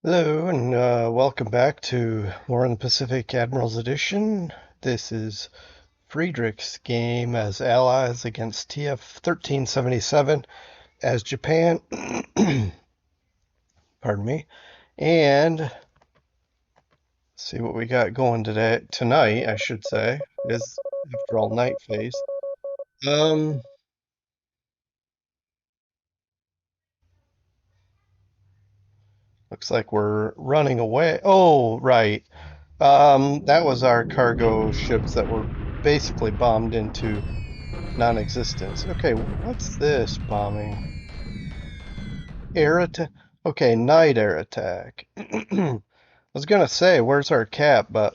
Hello, and welcome back to War in the Pacific Admiral's Edition. This is Friedrich's game as allies against TF 1377 as Japan. Pardon me. And let's see what we got going tonight, I should say. It is, after all, night phase. Um, Looks like we're running away. Oh, right. That was our cargo ships that were basically bombed into non-existence. Okay, what's this bombing? Air attack? Okay, night air attack. I was gonna say, where's our cap, but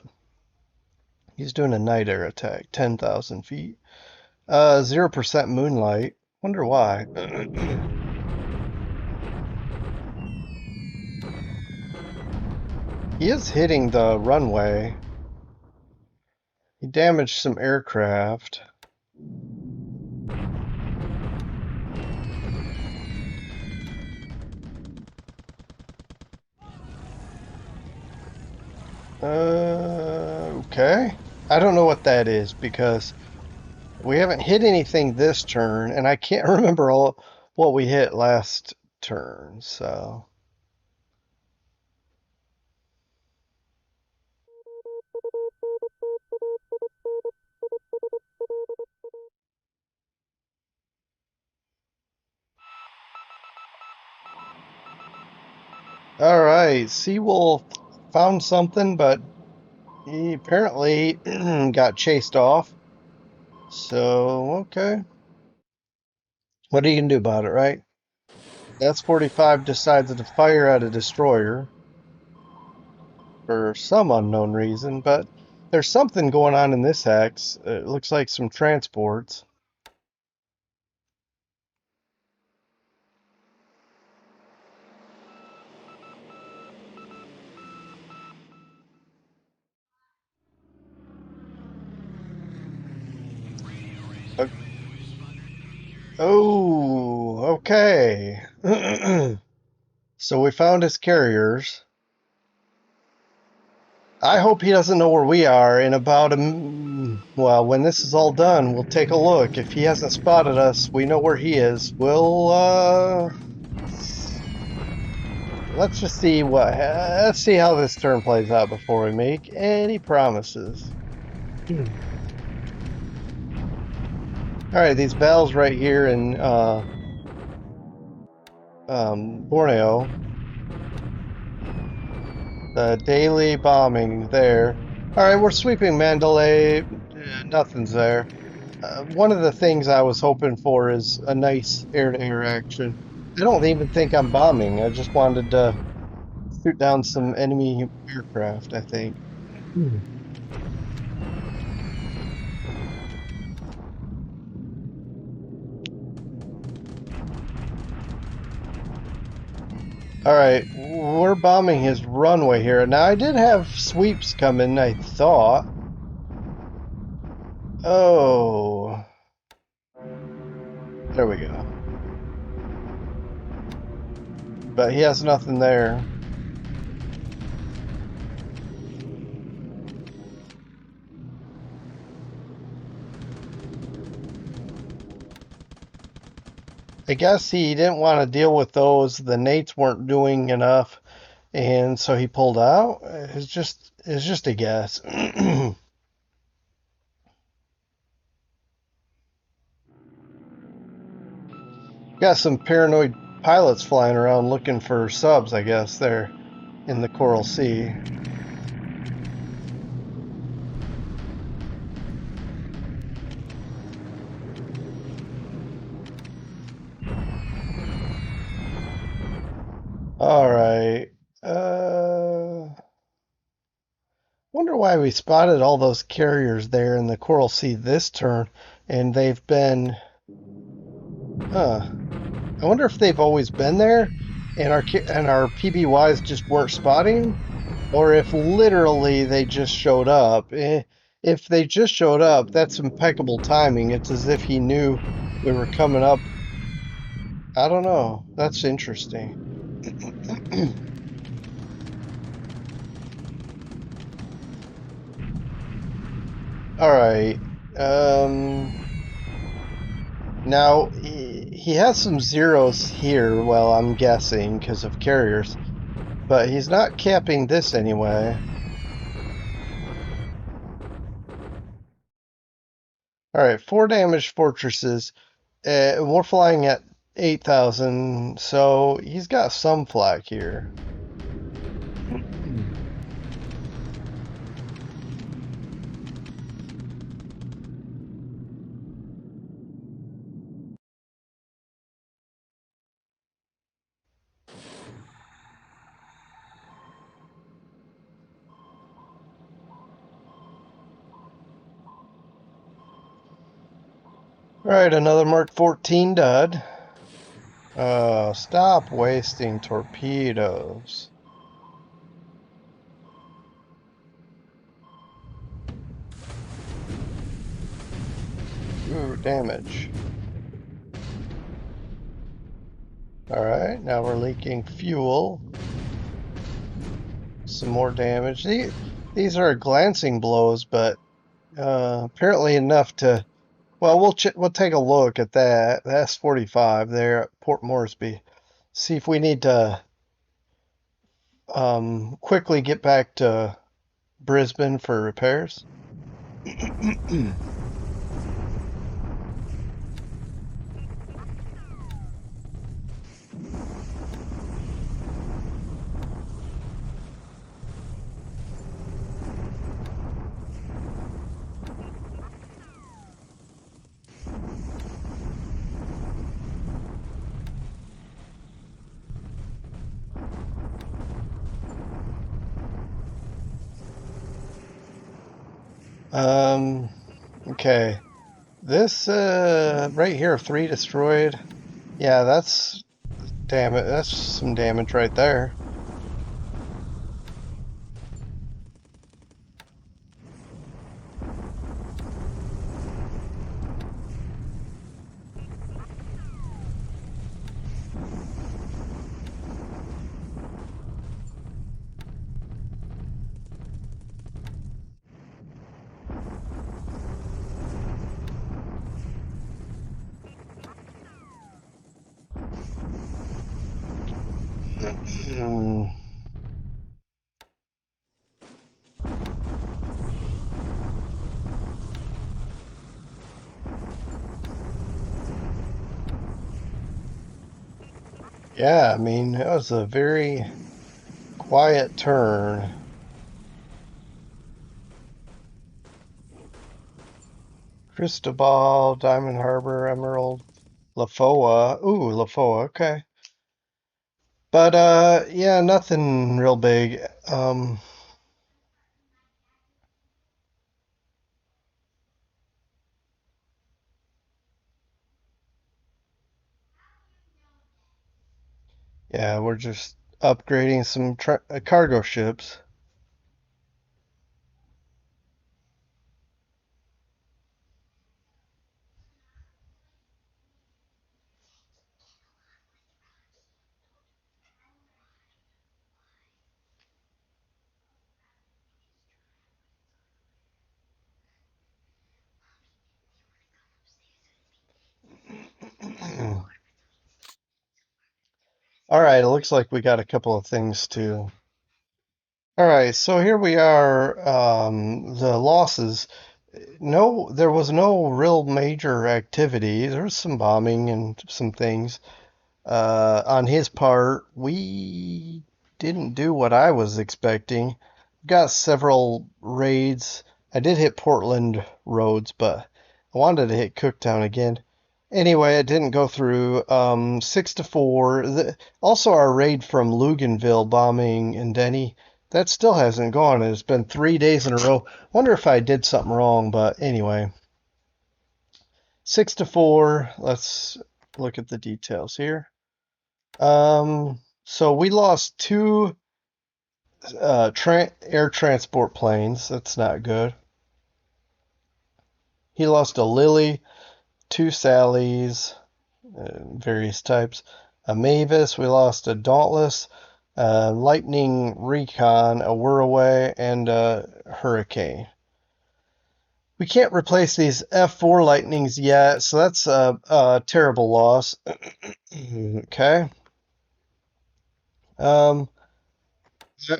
he's doing a night air attack, 10,000 feet. 0% moonlight. Wonder why. He is hitting the runway. He damaged some aircraft. Okay. I don't know what that is because we haven't hit anything this turn, and I can't remember all what we hit last turn, so. Alright, Seawolf found something, but he apparently got chased off. So, okay. What are you gonna do about it, right? S-45 decides to fire at a destroyer for some unknown reason, but there's something going on in this hex. It looks like some transports. O- Oh, okay. So we found his carriers. I hope he doesn't know where we are in about well, when this is all done, we'll take a look. If he hasn't spotted us, we know where he is. Let's just see let's see how this turn plays out before we make any promises. Alright, these battles right here in Borneo. The daily bombing there. Alright, we're sweeping Mandalay. Nothing's there. One of the things I was hoping for is a nice air-to-air action. I don't even think I'm bombing. I just wanted to shoot down some enemy aircraft, I think. Alright, we're bombing his runway here. Now, I did have sweeps coming, I thought. Oh. There we go. But he has nothing there. I guess he didn't want to deal with those. The Nates weren't doing enough, and so he pulled out. It's just a guess. Got some paranoid pilots flying around looking for subs, I guess, there in the Coral Sea. All right. Wonder why we spotted all those carriers there in the Coral Sea this turn, and they've been, huh. I wonder if they've always been there, and our PBYs just weren't spotting, or if literally they just showed up. If they just showed up, that's impeccable timing. It's as if he knew we were coming up. I don't know. That's interesting. All right. Um, Now he has some zeros here. Well, I'm guessing because of carriers, but he's not capping this anyway. All right, 4 damaged fortresses. We're flying at 8,000, so he's got some flak here. All right, another Mark 14 dud. Stop wasting torpedoes. Ooh, damage. All right, now we're leaking fuel. Some more damage. These are glancing blows, but apparently enough to. Well, we'll take a look at that. That's 45 there at Port Moresby. See if we need to quickly get back to Brisbane for repairs. Um, okay. This right here, 3 destroyed. Yeah, that's damn it. That's some damage right there. Hmm. Yeah, I mean, it was a very quiet turn. Cristobal, Diamond Harbor, Emerald, Lafoa. Ooh, Lafoa, okay. But yeah, nothing real big. Yeah, we're just upgrading some cargo ships. All right, it looks like we got a couple of things to. All right, so here we are. The losses. No, there was no real major activity. There was some bombing and some things. On his part, we didn't do what I was expecting. Got several raids. I did hit Portland roads, but I wanted to hit Cooktown again. Anyway, it didn't go through. 6-4. Also, our raid from Luganville bombing in Denny, that still hasn't gone. It's been 3 days in a row. Wonder if I did something wrong, but anyway. 6-4. Let's look at the details here. So we lost two air transport planes. That's not good. He lost a Lily, two Sallys, various types. A Mavis. We lost a Dauntless, a Lightning Recon, a Whirlaway, and a Hurricane. We can't replace these F4 Lightnings yet, so that's a terrible loss. Okay. Um,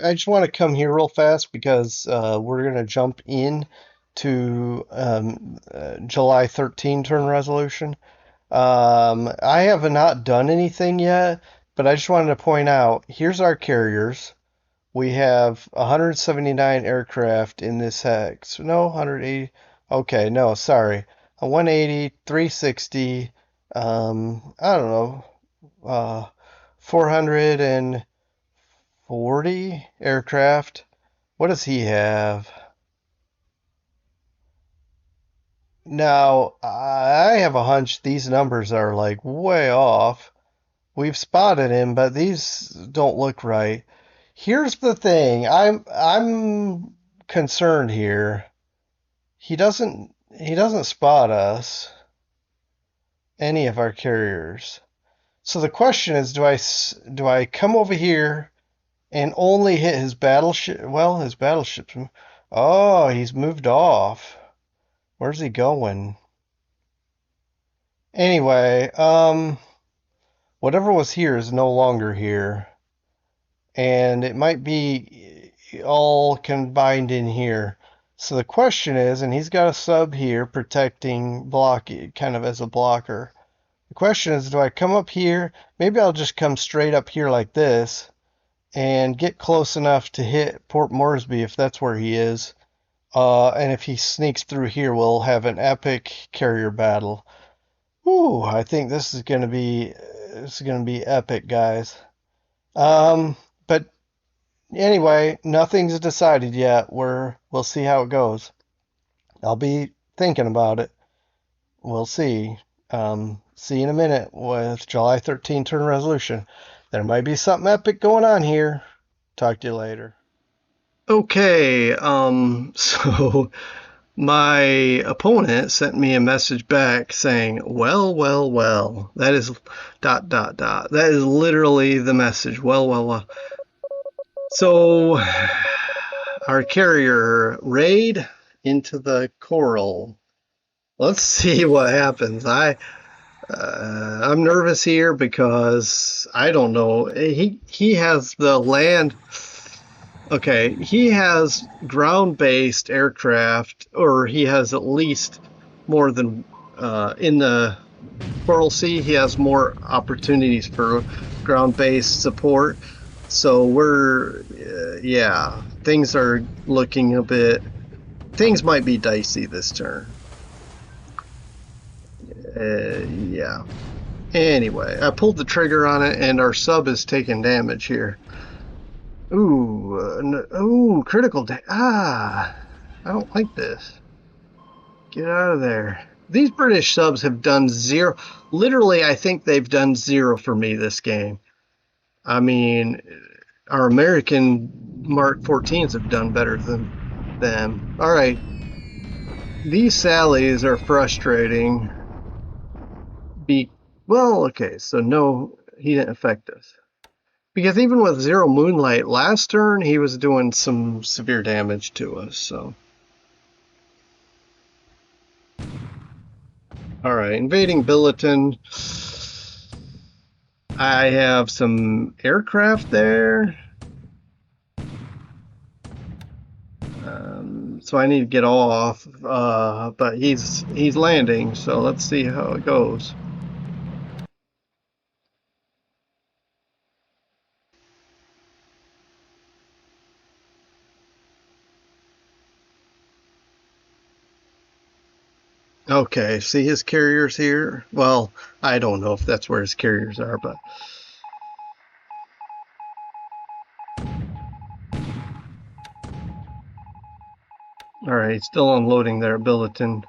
I just want to come here real fast because we're going to jump in to July 13 turn resolution. I have not done anything yet, but I just wanted to point out, here's our carriers. We have 179 aircraft in this hex. No, 180. Okay, no, sorry. A 180, 360, I don't know, 440 aircraft. What does he have? Now, I have a hunch these numbers are like way off. We've spotted him, but these don't look right. Here's the thing. I'm concerned here. He doesn't spot us, any of our carriers. So the question is, do I come over here and only hit his battleship? Well, his battleship's. Oh, he's moved off. Where's he going? Anyway, whatever was here is no longer here. And it might be all combined in here. So the question is, and he's got a sub here protecting block, kind of as a blocker. The question is, do I come up here? Maybe I'll just come straight up here like this and get close enough to hit Port Moresby if that's where he is. And if he sneaks through here, we'll have an epic carrier battle. Ooh, I think this is gonna be epic, guys. But anyway, nothing's decided yet. We'll see how it goes. I'll be thinking about it. We'll see. See you in a minute with July 13 turn resolution. There might be something epic going on here. Talk to you later. Okay, so my opponent sent me a message back saying, well, well, well. That is dot, dot, dot. That is literally the message. Well, well, well. So our carrier raid into the coral. Let's see what happens. I'm nervous here because I don't know. He has the land. Okay, he has ground-based aircraft, or he has at least more than in the Coral Sea. He has more opportunities for ground-based support. So yeah, things are looking a bit. Things might be dicey this turn. Yeah. Anyway, I pulled the trigger on it, and our sub is taking damage here. Ooh, critical I don't like this. Get out of there. These British subs have done zero. Literally, I think they've done zero for me this game. I mean, our American Mark 14s have done better than them. All right. These sallies are frustrating. Well, okay, so no, he didn't affect us. Because even with zero moonlight last turn, he was doing some severe damage to us, so. Alright, invading Billiton. I have some aircraft there. So I need to get off, but he's landing, so let's see how it goes. Okay, see his carriers here? Well, I don't know if that's where his carriers are, but... Alright, still unloading there, Billiton.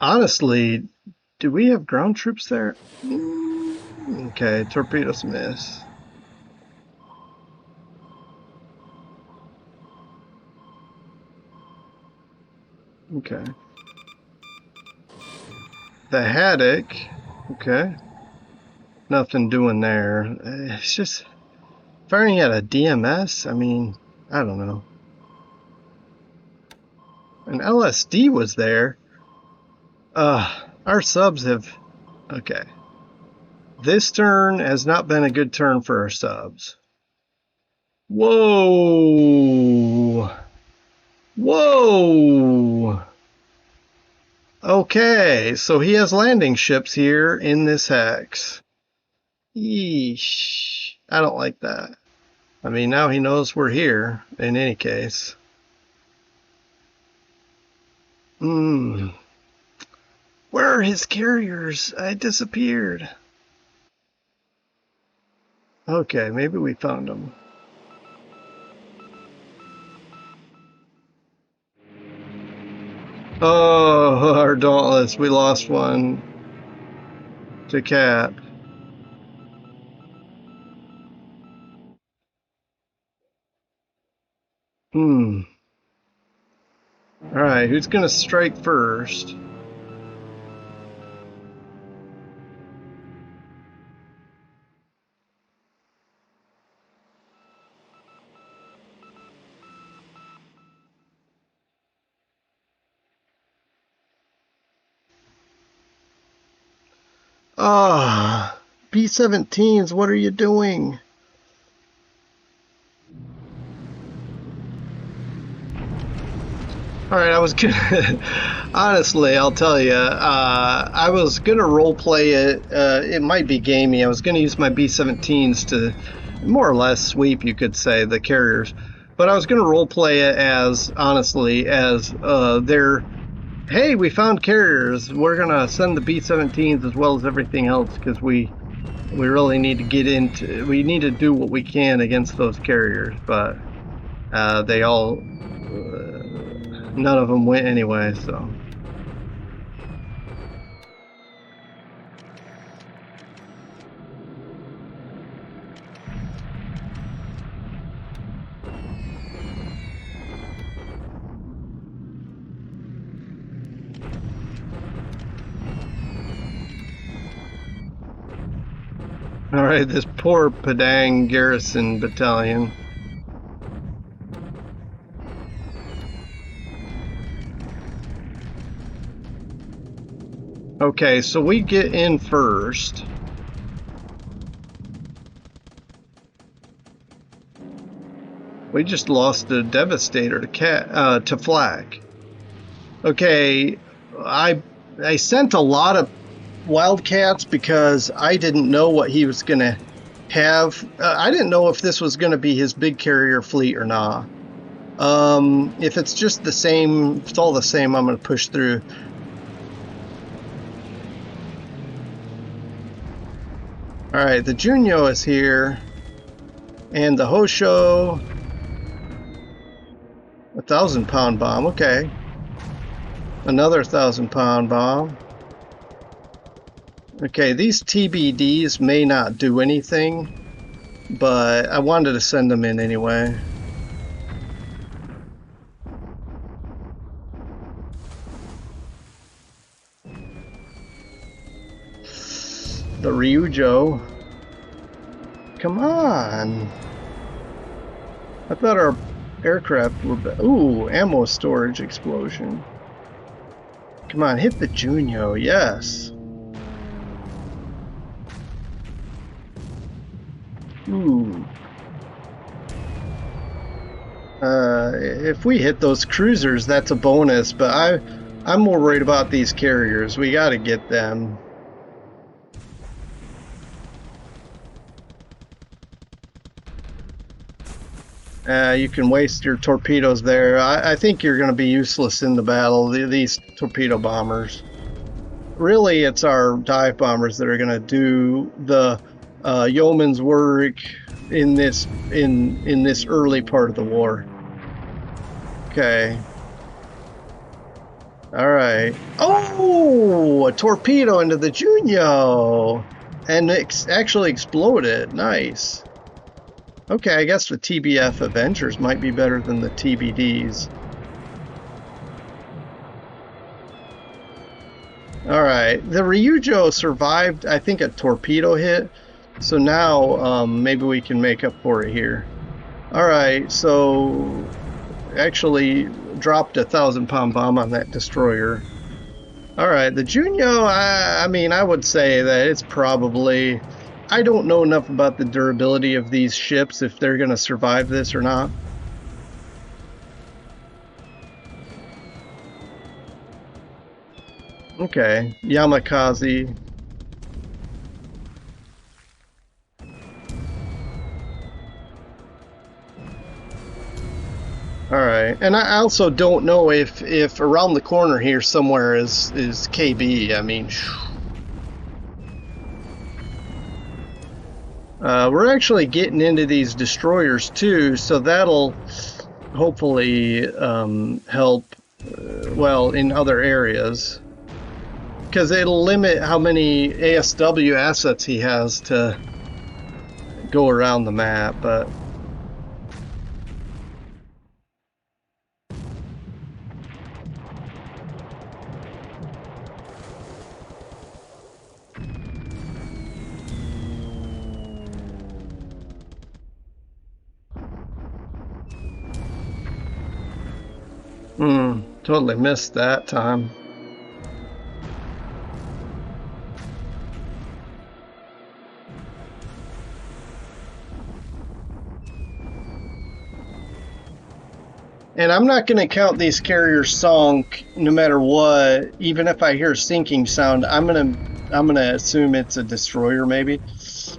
Honestly, do we have ground troops there? Okay, torpedoes miss. Okay. The Haddock. Okay. Nothing doing there. It's just firing at a DMS. I mean, I don't know. An LSD was there. Our subs have... Okay. This turn has not been a good turn for our subs. Whoa! Whoa! Okay, so he has landing ships here in this hex. Yeesh. I don't like that. I mean, now he knows we're here, in any case. Where are his carriers? I disappeared. Okay, maybe we found them. Oh, our Dauntless. We lost one to Cap. Alright, who's gonna strike first? Ah, B-17s, what are you doing? Alright, I was gonna... Honestly, I'll tell you, I was gonna roleplay it. It might be gamey. I was gonna use my B-17s to more or less sweep, you could say, the carriers. But I was gonna roleplay it as, honestly, as their... Hey, we found carriers. We're gonna send the B-17s as well as everything else because we really need to get into. We need to do what we can against those carriers, but they all none of them went anyway. So. Alright, this poor Padang garrison battalion. Okay, so we get in first. We just lost a Devastator to Flak. Okay, I sent a lot of Wildcats because I didn't know what he was going to have. I didn't know if this was going to be his big carrier fleet or not. If it's just the same, if it's all the same, I'm going to push through. Alright, the Junyo is here. And the Hosho. 1,000-pound bomb, okay. Another 1,000-pound bomb. Okay, these TBDs may not do anything, but I wanted to send them in anyway. The Ryujo. Come on. I thought our aircraft were... Ooh, ammo storage explosion. Come on, hit the Junyo, yes. Ooh. If we hit those cruisers, that's a bonus, but I'm more worried about these carriers. We gotta get them. You can waste your torpedoes there. I think you're going to be useless in the battle, these torpedo bombers. Really, it's our dive bombers that are going to do the yeoman's work in this early part of the war. Okay. All right. Oh, a torpedo into the Junyo, and it actually exploded. Nice. Okay, I guess the TBF Avengers might be better than the TBDs. Alright, the Ryujo survived, I think, a torpedo hit. So now, maybe we can make up for it here. Alright, so... actually dropped a 1,000-pound bomb on that destroyer. All right, the Junyo, I mean, I would say that it's probably... I don't know enough about the durability of these ships, if they're going to survive this or not. Okay, Yamakaze. All right, and I also don't know if around the corner here somewhere is KB. I mean, we're actually getting into these destroyers too, so that'll hopefully help. Well, in other areas, because it'll limit how many ASW assets he has to go around the map, but. Totally missed that time. And I'm not going to count these carriers sunk no matter what. Even if I hear a sinking sound, I'm gonna assume it's a destroyer maybe,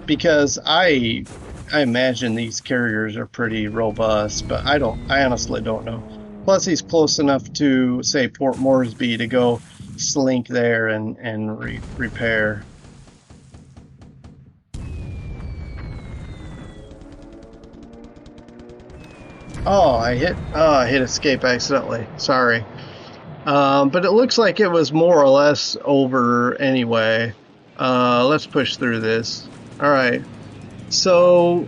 because I imagine these carriers are pretty robust, but I honestly don't know. Plus, he's close enough to, say, Port Moresby to go slink there and repair. Oh, I hit escape accidentally. Sorry. But it looks like it was more or less over anyway. Let's push through this. All right. So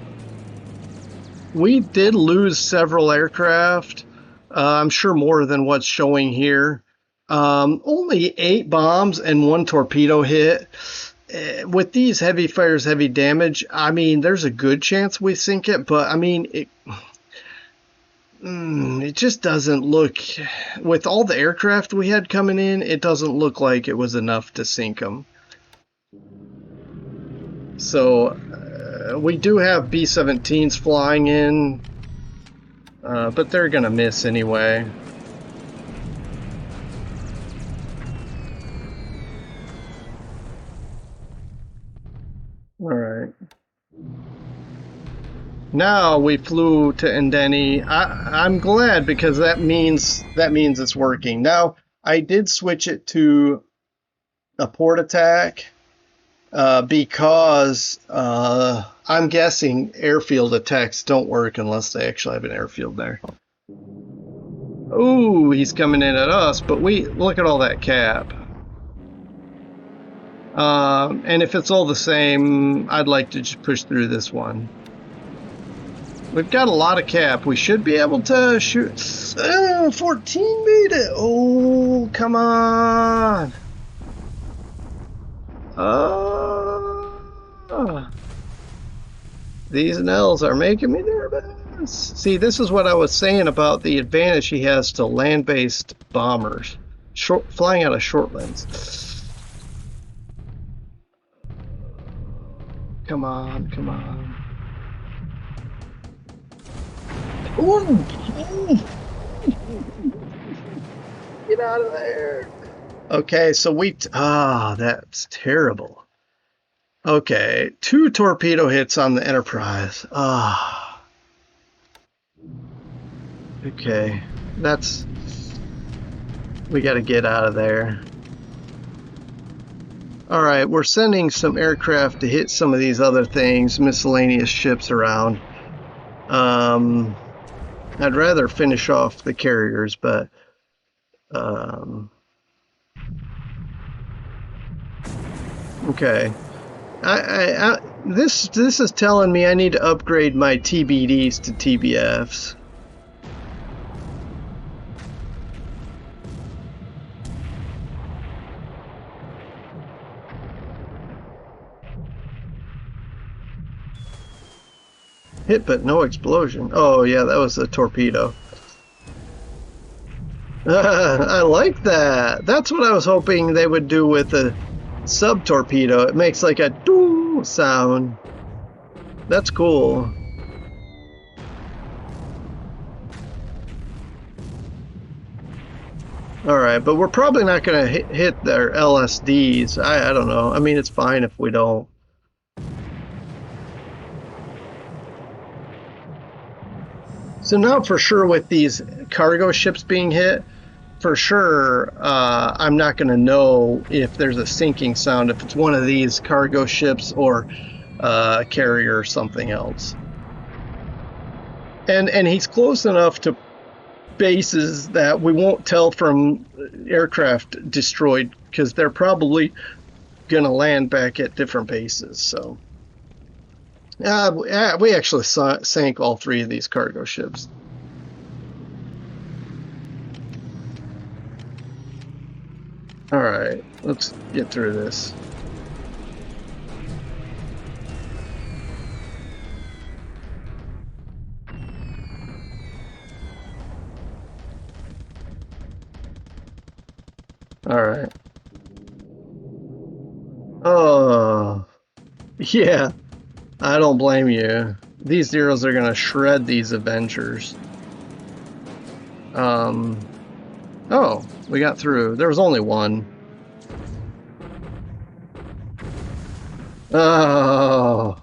we did lose several aircraft. I'm sure more than what's showing here. Only 8 bombs and 1 torpedo hit. With these heavy fires, heavy damage, I mean, there's a good chance we sink it, but I mean, it just doesn't look, with all the aircraft we had coming in, it doesn't look like it was enough to sink them. So we do have B-17s flying in, but they're gonna miss anyway. All right. Now we flew to Ndeni. I'm glad, because that means it's working. Now I did switch it to a port attack because I'm guessing airfield attacks don't work unless they actually have an airfield there. Ooh, he's coming in at us, but we look at all that cap. And if it's all the same, I'd like to just push through this one. We've got a lot of cap. We should be able to shoot. 14 made it. Oh, come on. These Nels are making me nervous. See, this is what I was saying about the advantage he has to land-based bombers. Flying out of short lanes. Come on, come on. Ooh. Get out of there. Okay, so that's terrible. Okay, 2 torpedo hits on the Enterprise. Okay, we gotta get out of there. Alright, we're sending some aircraft to hit some of these other things, miscellaneous ships around. I'd rather finish off the carriers, but okay. This is telling me I need to upgrade my TBDs to TBFs. Hit but no explosion. Oh yeah, that was a torpedo. I like that. That's what I was hoping they would do with the sub torpedo. It makes like a doo sound. That's cool. All right, but we're probably not going to hit their LSDs. I don't know. I mean, it's fine if we don't. So now for sure with these cargo ships being hit, for sure, I'm not going to know if there's a sinking sound, if it's one of these cargo ships or a carrier or something else. And he's close enough to bases that we won't tell from aircraft destroyed, because they're probably going to land back at different bases. So we actually sank all three of these cargo ships. All right, let's get through this. All right. Oh, yeah. I don't blame you. These zeros are gonna shred these Avengers. Oh, we got through. There was only one. Oh.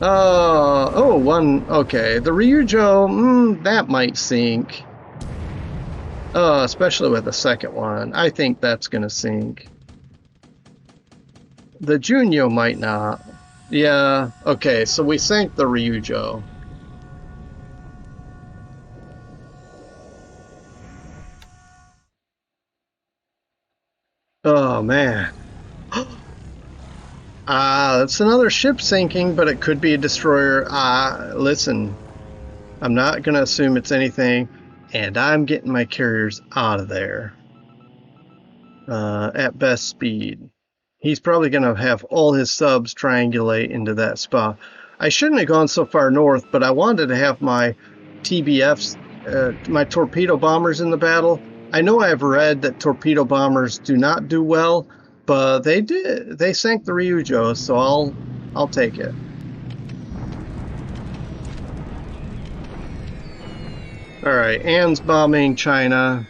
Oh, one. Okay, the Ryujo, that might sink. Especially with the second one. I think that's gonna sink. The Junyo might not. Yeah, okay, so we sank the Ryujo. Oh, man. That's another ship sinking, but it could be a destroyer. Listen, I'm not going to assume it's anything, and I'm getting my carriers out of there at best speed. He's probably going to have all his subs triangulate into that spot. I shouldn't have gone so far north, but I wanted to have my TBFs, my torpedo bombers in the battle. I know I've read that torpedo bombers do not do well, but they did. They sank the Ryujo, so I'll take it. All right, Anne's bombing China.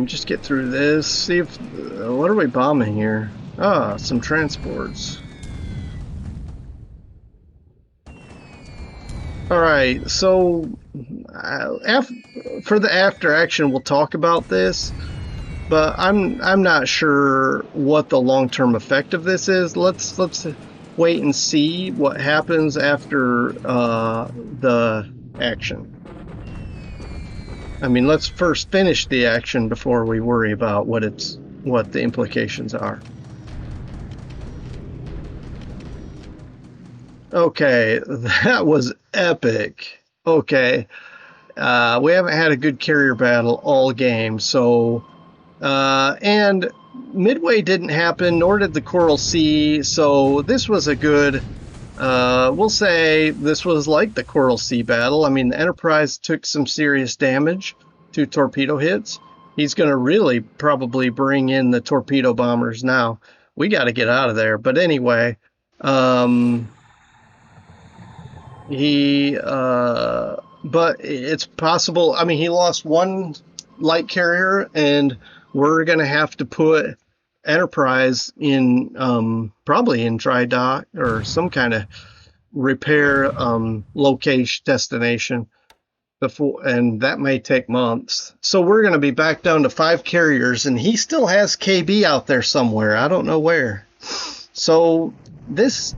Just get through this. See if what are we bombing here? Some transports. All right, so for the after action, we'll talk about this, but I'm not sure what the long-term effect of this is. Let's wait and see what happens after the action. I mean, let's first finish the action before we worry about what the implications are. Okay, that was epic. Okay, we haven't had a good carrier battle all game, so and Midway didn't happen, nor did the Coral Sea, so this was a good. We'll say this was like the Coral Sea battle. I mean, the Enterprise took some serious damage to torpedo hits. He's going to really probably bring in the torpedo bombers now. We got to get out of there. But anyway, but it's possible. I mean, he lost one light carrier, and we're going to have to put Enterprise in probably in dry dock or some kind of repair location destination before, and that may take months. So we're going to be back down to 5 carriers, and he still has KB out there somewhere. I don't know where. So this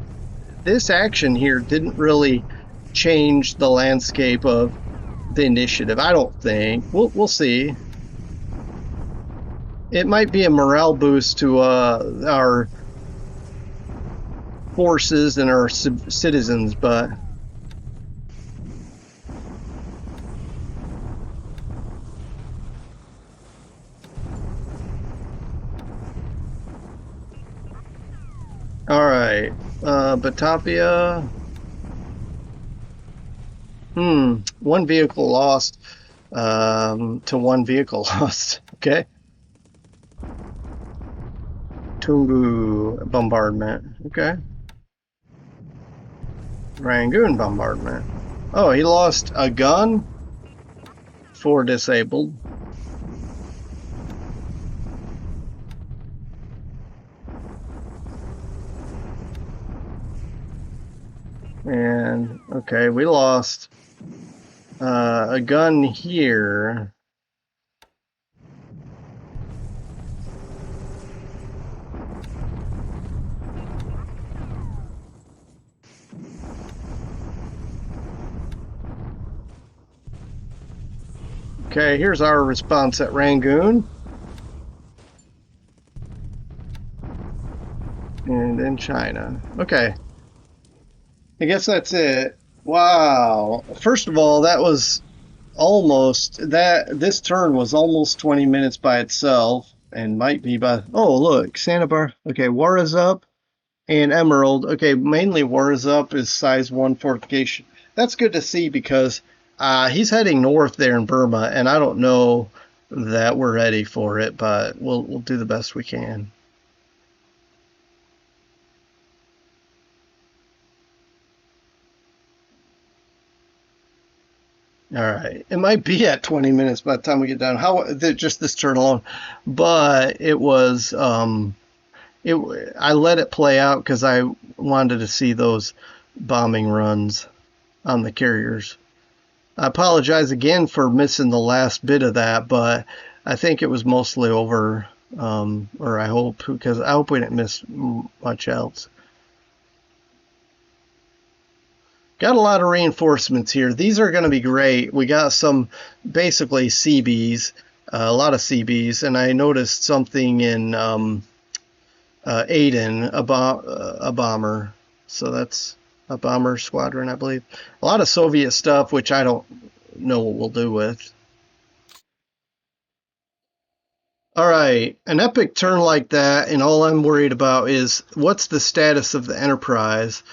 action here didn't really change the landscape of the initiative. I don't think. We'll see. It might be a morale boost to our forces and our citizens, but All right. Batavia. One vehicle lost. To one vehicle lost. Okay. Tungu bombardment. Okay. Rangoon bombardment. Oh, he lost a gun. 4 disabled. And okay, we lost a gun here. Okay, here's our response at Rangoon. And in China. Okay, I guess that's it. Wow. First of all, that was this turn was almost 20 minutes by itself and might be by, oh, look, Santa Bar. Okay, War is up and Emerald. Okay, mainly War is up is size 1 fortification. That's good to see because he's heading north there in Burma, and I don't know that we're ready for it, but we'll do the best we can. All right. It might be at 20 minutes by the time we get done. Just this turn alone, but it was it I let it play out because I wanted to see those bombing runs on the carriers. I apologize again for missing the last bit of that, but I think it was mostly over, or I hope, because I hope we didn't miss much else. Got a lot of reinforcements here. These are going to be great. We got some basically CBs, a lot of CBs, and I noticed something in Aden, a bomber. So that's a bomber squadron, I believe. A lot of Soviet stuff, which I don't know what we'll do with. All right, an epic turn like that, and all I'm worried about is what's the status of the Enterprise?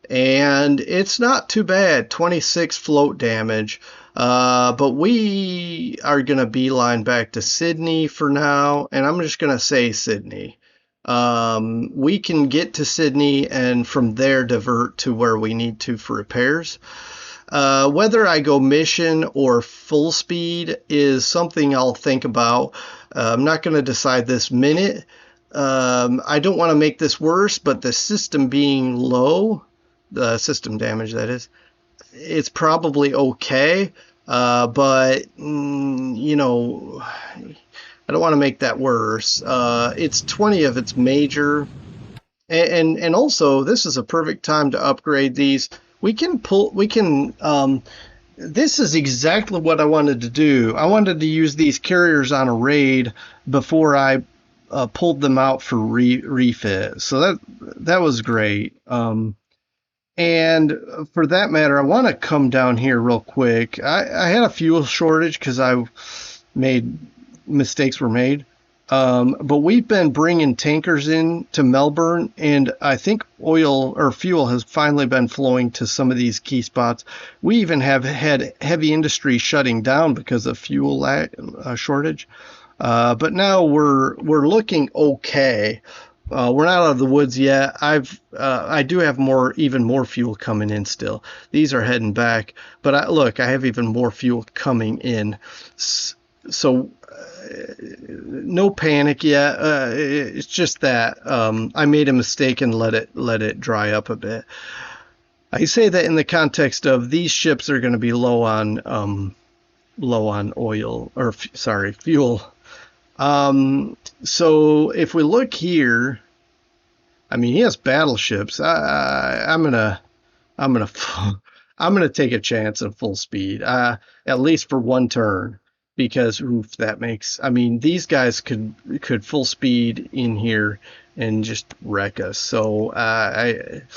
And it's not too bad, 26 float damage. But we are going to beeline back to Sydney for now, and I'm just going to say Sydney. We can get to Sydney and from there divert to where we need to for repairs. Whether I go mission or full speed is something I'll think about. I'm not going to decide this minute. I don't want to make this worse, but the system being low, the system damage that is, it's probably okay. But you know, I don't want to make that worse. It's 20 of its major, and also this is a perfect time to upgrade these. We can pull. We can. This is exactly what I wanted to do. I wanted to use these carriers on a raid before I pulled them out for refit. So that was great. And for that matter, I want to come down here real quick. I had a fuel shortage because I made mistakes were made. But we've been bringing tankers in to Melbourne, and I think oil or fuel has finally been flowing to some of these key spots. We even have had heavy industry shutting down because of fuel shortage. But now we're looking okay. We're not out of the woods yet. I do have even more fuel coming in still. These are heading back, but look, I have even more fuel coming in. So no panic yet. It's just that I made a mistake and let it dry up a bit. I say that in the context of these ships are going to be low on oil or sorry, fuel. So if we look here, I mean, he has battleships. I'm gonna I'm gonna take a chance at full speed, at least for one turn, because oof, that makes. I mean, these guys could full speed in here and just wreck us. So as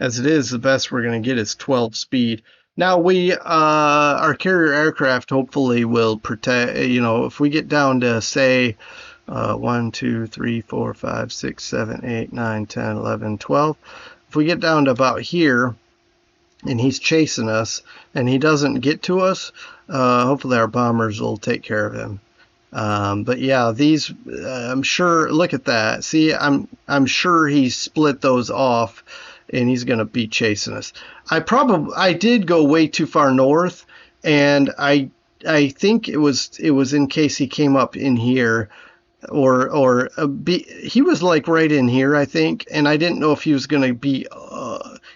it is, the best we're gonna get is 12 speed. Now our carrier aircraft hopefully will protect. You know, if we get down to say 1, 2, 3, 4, 5, 6, 7, 8, 9, 10, 11, 12. If we get down to about here and he's chasing us and he doesn't get to us, hopefully our bombers will take care of him. But yeah, these I'm sure. Look at that. See, I'm sure he split those off, and he's gonna be chasing us. I did go way too far north, and I think it was in case he came up in here, or he was like right in here, I think, and I didn't know if he was gonna be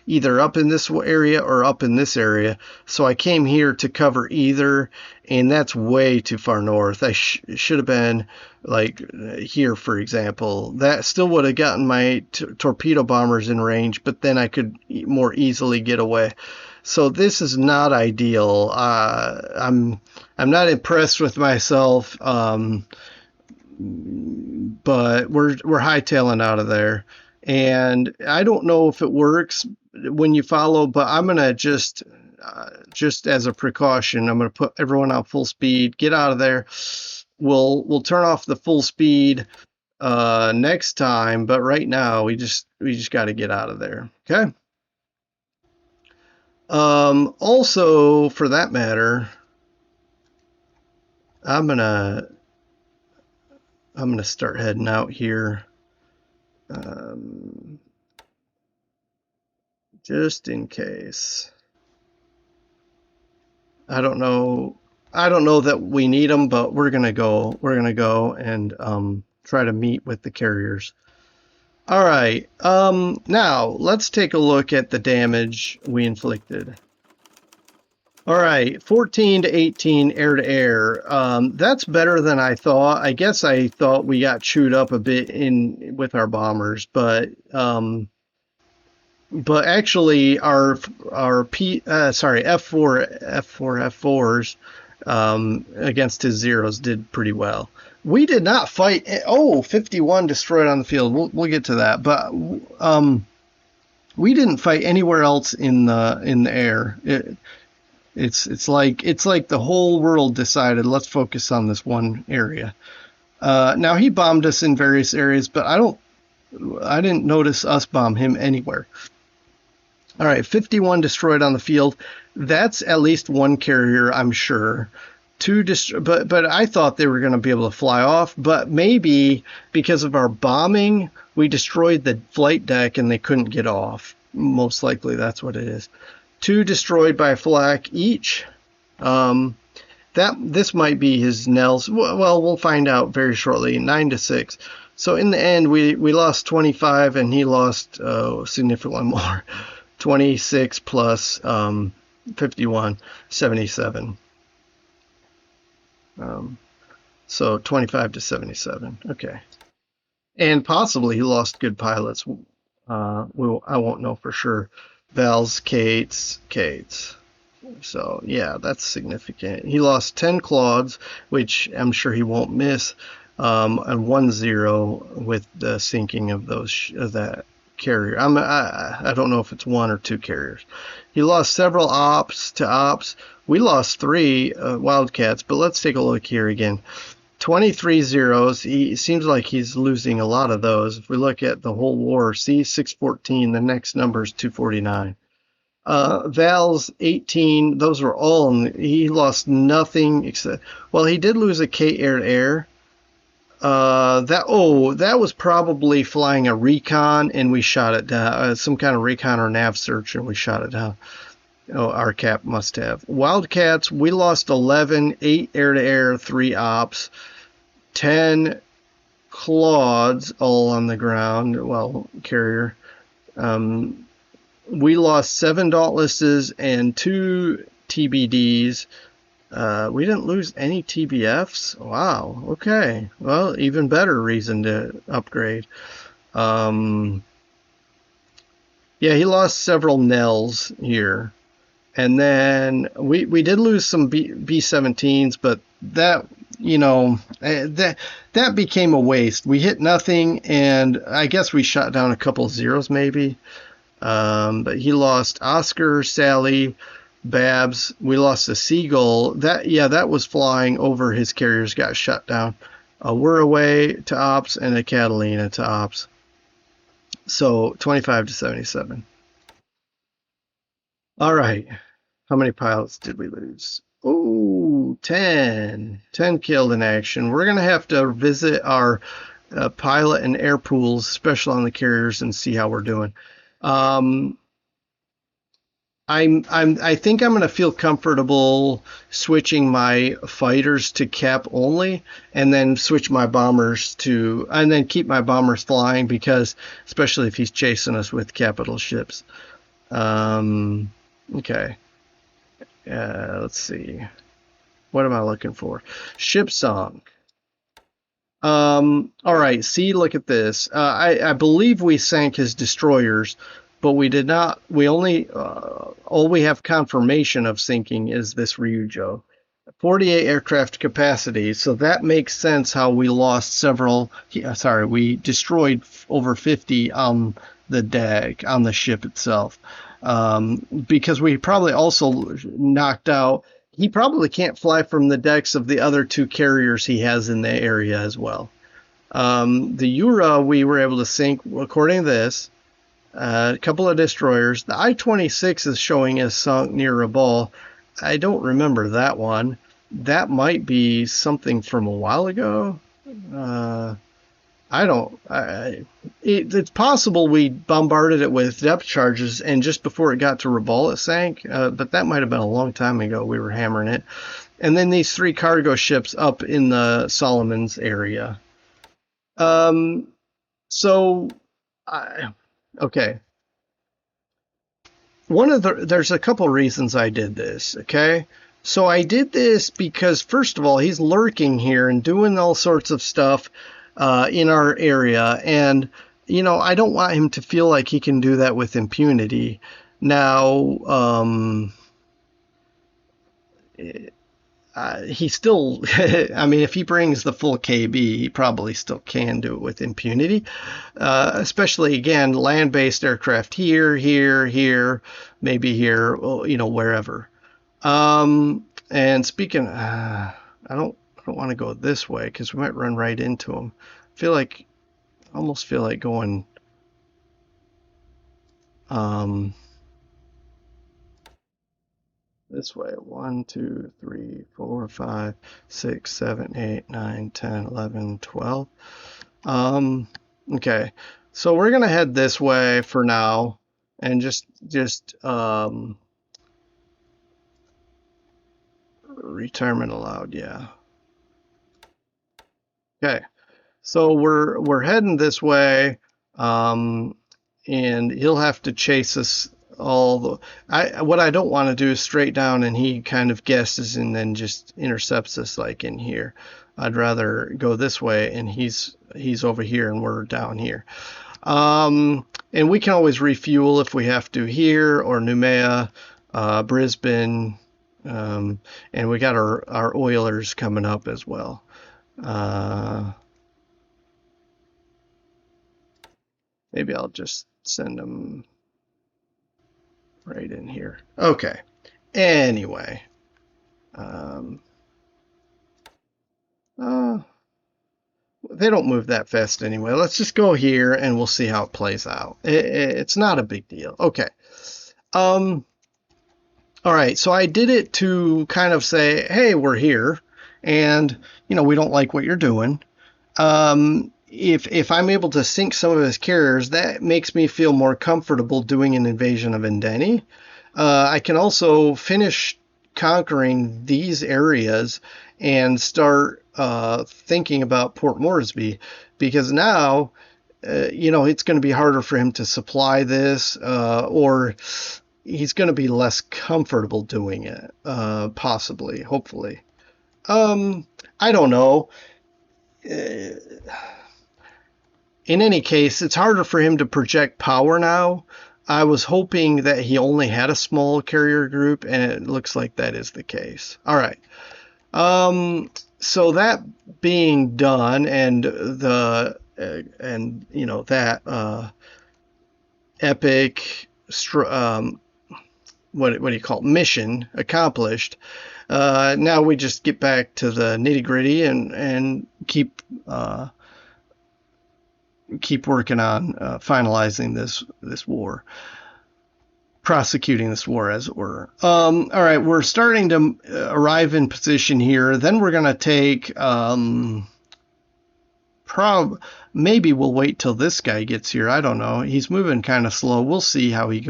either up in this area or up in this area. So I came here to cover either, and that's way too far north. I should have been like here, for example. That still would have gotten my torpedo bombers in range, but then I could more easily get away. So this is not ideal. I'm not impressed with myself, but we're hightailing out of there. And I don't know if it works when you follow, but I'm gonna just as a precaution, I'm gonna put everyone on full speed. Get out of there. We'll turn off the full speed next time, but right now we just got to get out of there. Okay. Also, for that matter, I'm gonna start heading out here. Just in case. I don't know that we need them, but we're gonna go and try to meet with the carriers. All right. Now let's take a look at the damage we inflicted. All right, 14 to 18 air to air. That's better than I thought. I guess I thought we got chewed up a bit with our bombers, but actually our F4s against his zeros did pretty well. We did not fight. 51 destroyed on the field. We'll get to that, but we didn't fight anywhere else in the air. It's like the whole world decided, let's focus on this one area. Now he bombed us in various areas, but I didn't notice us bomb him anywhere. All right, 51 destroyed on the field. That's at least one carrier, I'm sure. But I thought they were going to be able to fly off, but maybe because of our bombing, we destroyed the flight deck and they couldn't get off. Most likely that's what it is. 2 destroyed by flak each. This might be his Nels. Well, we'll find out very shortly. 9 to 6. So in the end, we lost 25 and he lost significantly more. 26 plus 51, 77. So 25 to 77. Okay. And possibly he lost good pilots. I won't know for sure. Val's, Kate's. So yeah, that's significant. He lost 10 Claudes, which I'm sure he won't miss, and 1-0 with the sinking of that carrier. I don't know if it's 1 or 2 carriers. He lost several ops to ops. We lost 3 Wildcats, but let's take a look here again. 23 zeros. He seems like he's losing a lot of those. If we look at the whole war, see 614. The next number is 249. Val's 18. Those were all. He lost nothing except. Well, he did lose a K air to air. That was probably flying a recon and we shot it down. Some kind of recon or nav search and we shot it down. Our cap must have. Wildcats, we lost 11, 8 air-to-air, 3 ops, 10 Claudes all on the ground, well, carrier. We lost 7 Dauntlesses and 2 TBDs. We didn't lose any TBFs. Wow, okay. Well, even better reason to upgrade. Yeah, he lost several Nels here. And then we did lose some B-17s, but that, that became a waste. We hit nothing, and I guess we shot down a couple zeros maybe. But he lost Oscar, Sally, Babs. We lost a Seagull. That was flying over his carriers, got shut down. We're away to ops and a Catalina to ops. So 25 to 77. All right. How many pilots did we lose? Oh, 10. 10 killed in action. We're going to have to visit our pilot and air pools, special on the carriers, and see how we're doing. I think I'm going to feel comfortable switching my fighters to cap only, and then switch my bombers to, and then keep my bombers flying, because especially if he's chasing us with capital ships. Okay. Let's see. What am I looking for? Ship song. All right. See, look at this. I believe we sank his destroyers, but we did not. We only all we have confirmation of sinking is this Ryujo. 48 aircraft capacity, so that makes sense how we lost several. Sorry, we destroyed over 50 on the deck, on the ship itself, because we probably also knocked out. He probably can't fly from the decks of the other two carriers he has in the area as well. The Yura we were able to sink, according to this, a couple of destroyers. The I-26 is showing as sunk near Rabaul. I don't remember that one. That might be something from a while ago. I don't. It's possible we bombarded it with depth charges, and just before it got to Rabaul, it sank. But that might have been a long time ago. We were hammering it. And then these 3 cargo ships up in the Solomons area. So, okay. There's a couple reasons I did this. Okay. So I did this because, first of all, he's lurking here and doing all sorts of stuff in our area, and I don't want him to feel like he can do that with impunity. Now, he still, I mean, if he brings the full KB, he probably still can do it with impunity. Especially, again, land-based aircraft here, maybe here, wherever. And speaking, I don't want to go this way because we might run right into him. Almost feel like going, this way. 1, 2, 3, 4, 5, 6, 7, 8, 9, 10, 11, 12. Okay. So we're going to head this way for now, and just retirement allowed. Yeah. Okay. So we're heading this way, and he'll have to chase us what I don't want to do is straight down and he kind of guesses and then just intercepts us like in here. I'd rather go this way and he's over here and we're down here. And we can always refuel if we have to here, or Noumea, Brisbane, and we got our oilers coming up as well. Maybe I'll just send them right in here. Okay. Anyway. They don't move that fast anyway. Let's just go here and we'll see how it plays out. It's not a big deal. Okay. All right. So I did it to kind of say, hey, we're here, and we don't like what you're doing. If I'm able to sink some of his carriers, that makes me feel more comfortable doing an invasion of Indeni. I can also finish conquering these areas and start thinking about Port Moresby, because now, it's going to be harder for him to supply this, or he's going to be less comfortable doing it, possibly, hopefully. I don't know. In any case, it's harder for him to project power now. I was hoping that he only had a small carrier group, and it looks like that is the case. All right. So that being done, and that epic what do you call it, mission accomplished. Now we just get back to the nitty gritty and keep keep working on finalizing this war, prosecuting this war, as it were. All right, we're starting to arrive in position here. Then we're going to take maybe we'll wait till this guy gets here. I don't know. He's moving kind of slow. We'll see how he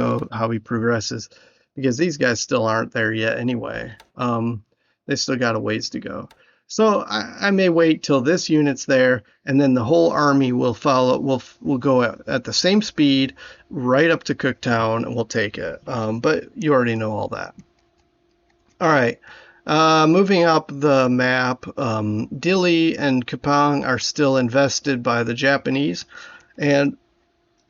progresses, because these guys still aren't there yet anyway. They still got a ways to go. So I may wait till this unit's there, and then the whole army will follow. We'll go at the same speed right up to Cooktown, and we'll take it. But you already know all that. All right. Moving up the map, Dili and Kapang are still invested by the Japanese, and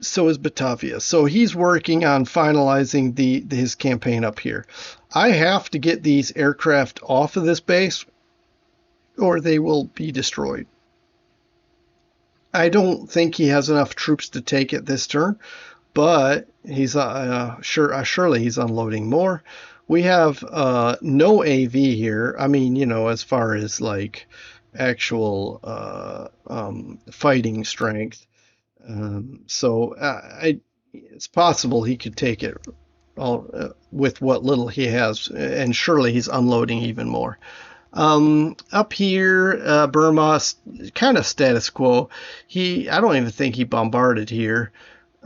so is Batavia. So he's working on finalizing his campaign up here. I have to get these aircraft off of this base, or they will be destroyed. I don't think he has enough troops to take it this turn, but he's surely he's unloading more. We have no AV here. I mean, as far as like actual fighting strength. It's possible he could take it all with what little he has, and surely he's unloading even more. Up here, Burma, kind of status quo. I don't even think he bombarded here.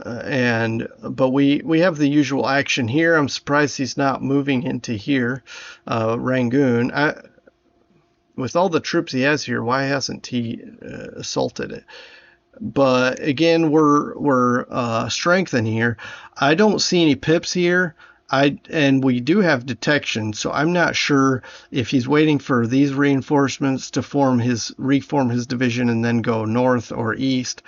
But we have the usual action here. I'm surprised he's not moving into here, Rangoon. With all the troops he has here, why hasn't he assaulted it? But again, we're strengthened here. I don't see any pips here. And we do have detection, so I'm not sure if he's waiting for these reinforcements to reform his division and then go north or east.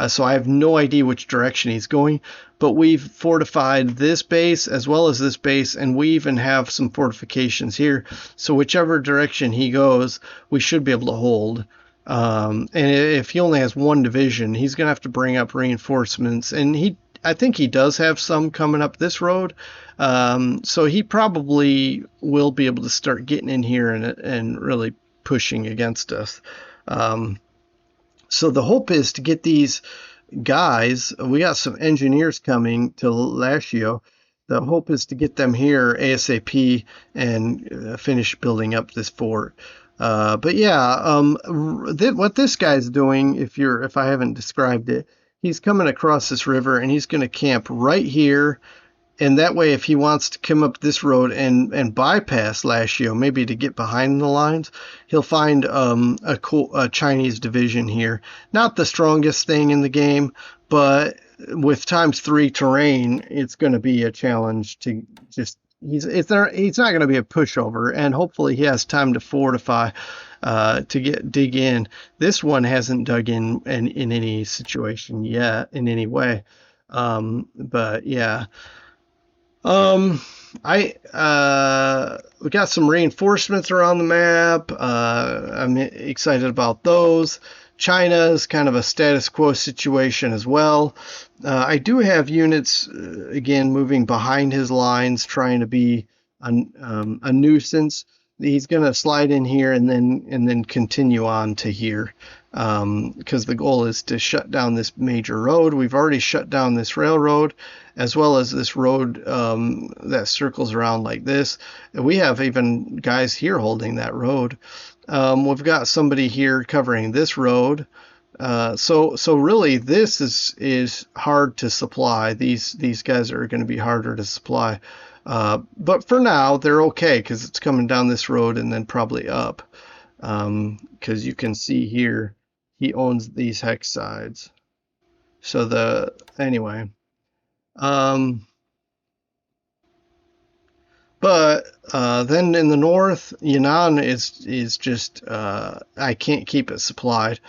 So I have no idea which direction he's going. But we've fortified this base as well as this base, and we even have some fortifications here. So whichever direction he goes, we should be able to hold. And if he only has one division, he's going to have to bring up reinforcements, and I think he does have some coming up this road. So he probably will be able to start getting in here and really pushing against us. So the hope is to get these guys. We got some engineers coming to Lashio. The hope is to get them here ASAP and finish building up this fort. But yeah, what this guy's doing, if I haven't described it, he's coming across this river and he's going to camp right here. And that way, if he wants to come up this road and bypass Lashio, maybe to get behind the lines, he'll find a Chinese division here. Not the strongest thing in the game, but with ×3 terrain, it's going to be a challenge to just. He's not going to be a pushover, and hopefully he has time to fortify to dig in. This one hasn't dug in any situation yet in any way, but yeah. We got some reinforcements around the map. I'm excited about those. China's kind of a status quo situation as well. I do have units again moving behind his lines, trying to be a nuisance. He's going to slide in here and then continue on to here, because the goal is to shut down this major road. We've already shut down this railroad, as well as this road that circles around like this. We have even guys here holding that road. We've got somebody here covering this road. So really, this is hard to supply. These guys are going to be harder to supply. But for now, they're okay because it's coming down this road and then probably up. Because you can see here, he owns these hex sides. So anyway. But then in the north, Yunnan is just I can't keep it supplied.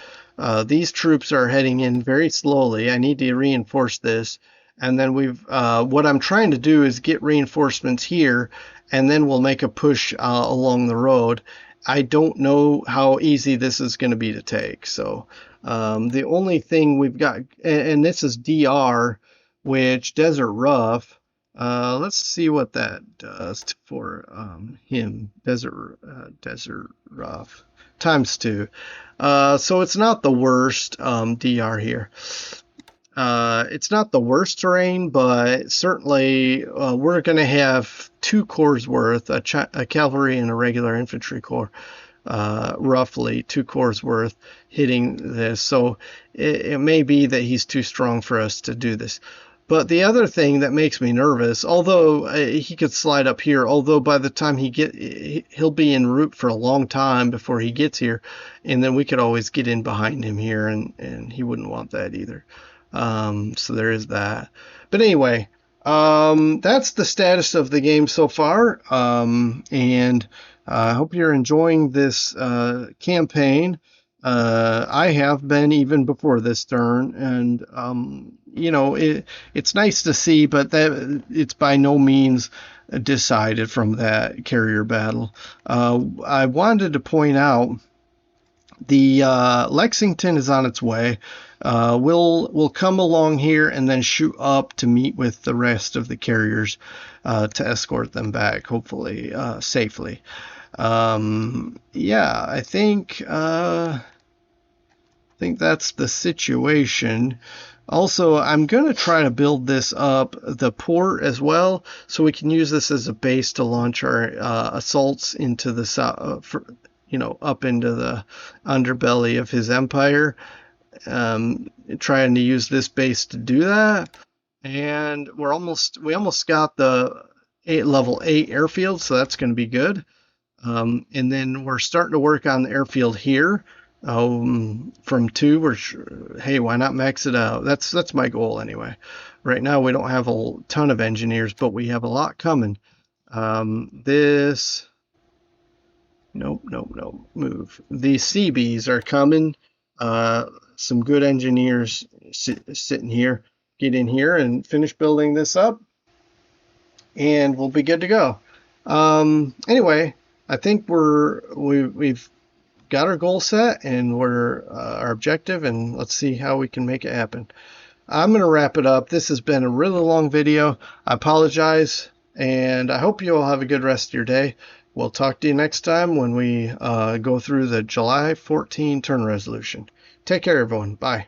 These troops are heading in very slowly. I need to reinforce this, and then what I'm trying to do is get reinforcements here, and then we'll make a push along the road. I don't know how easy this is going to be to take. So the only thing we've got, and this is DR, which Desert Rough. Let's see what that does for him. Desert Rough. times 2. So it's not the worst DR here. It's not the worst terrain, but certainly we're going to have 2 corps worth, a cavalry and a regular infantry corps, roughly 2 corps worth hitting this. So it may be that he's too strong for us to do this. But the other thing that makes me nervous, although he could slide up here, although by the time he'll be en route for a long time before he gets here, and then we could always get in behind him here, and he wouldn't want that either. So there is that. But anyway, that's the status of the game so far, and I hope you're enjoying this campaign. I have been even before this turn, and it's nice to see, but that it's by no means decided from that carrier battle. I wanted to point out the Lexington is on its way. We'll come along here and then shoot up to meet with the rest of the carriers to escort them back, hopefully safely. Yeah, I think that's the situation. Also, I'm going to try to build this up, the port as well, so we can use this as a base to launch our assaults into the south, up into the underbelly of his empire. Trying to use this base to do that. And we almost got the level 8 airfield, so that's going to be good. And then we're starting to work on the airfield here. From 2, hey, why not max it out? That's my goal anyway. Right now we don't have a ton of engineers, but we have a lot coming. Nope, move. The CBs are coming. Some good engineers sitting here. Get in here and finish building this up, and we'll be good to go. Anyway, I think we've got our goal set, and we're our objective, and let's see how we can make it happen. I'm going to wrap it up. This has been a really long video. I apologize, and I hope you all have a good rest of your day. We'll talk to you next time when we go through the July 14 turn resolution. Take care, everyone. Bye.